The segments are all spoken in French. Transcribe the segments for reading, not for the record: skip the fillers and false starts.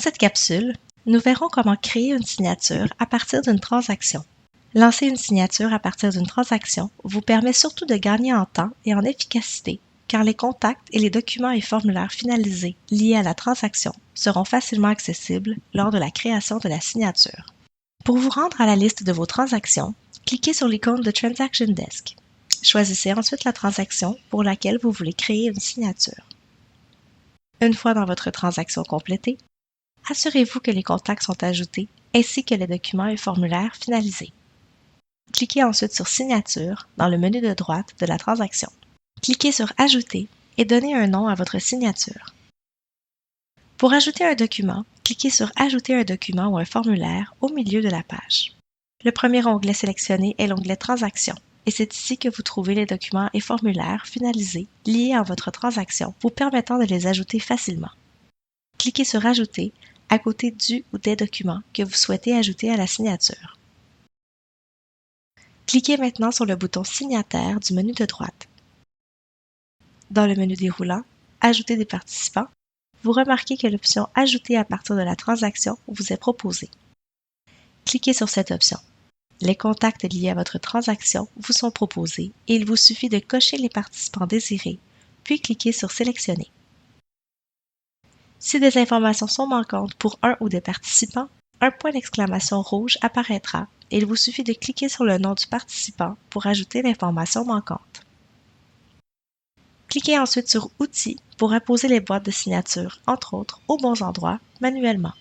cette capsule, nous verrons comment créer une signature à partir d'une transaction. Lancer une signature à partir d'une transaction vous permet surtout de gagner en temps et en efficacité, car les contacts et les documents et formulaires finalisés liés à la transaction seront facilement accessibles lors de la création de la signature. Pour vous rendre à la liste de vos transactions, cliquez sur l'icône de Transaction Desk. Choisissez ensuite la transaction pour laquelle vous voulez créer une signature. Une fois dans votre transaction complétée, assurez-vous que les contacts sont ajoutés ainsi que les documents et formulaires finalisés. Cliquez ensuite sur Signature dans le menu de droite de la transaction. Cliquez sur Ajouter et donnez un nom à votre signature. Pour ajouter un document, cliquez sur Ajouter un document ou un formulaire au milieu de la page. Le premier onglet sélectionné est l'onglet Transactions et c'est ici que vous trouvez les documents et formulaires finalisés liés à votre transaction vous permettant de les ajouter facilement. Cliquez sur Ajouter à côté du ou des documents que vous souhaitez ajouter à la signature. Cliquez maintenant sur le bouton Signataire du menu de droite. Dans le menu déroulant, Ajouter des participants, vous remarquez que l'option Ajouter à partir de la transaction vous est proposée. Cliquez sur cette option. Les contacts liés à votre transaction vous sont proposés et il vous suffit de cocher les participants désirés, puis cliquez sur Sélectionner. Si des informations sont manquantes pour un ou des participants, un point d'exclamation rouge apparaîtra et il vous suffit de cliquer sur le nom du participant pour ajouter l'information manquante. Cliquez ensuite sur Outils pour apposer les boîtes de signature, entre autres, aux bons endroits, manuellement.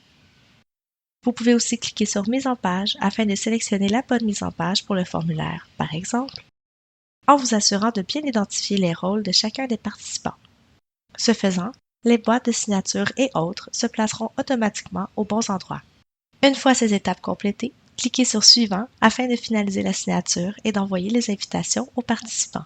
Vous pouvez aussi cliquer sur Mise en page afin de sélectionner la bonne mise en page pour le formulaire, par exemple, en vous assurant de bien identifier les rôles de chacun des participants. Ce faisant, les boîtes de signature et autres se placeront automatiquement aux bons endroits. Une fois ces étapes complétées, cliquez sur Suivant afin de finaliser la signature et d'envoyer les invitations aux participants.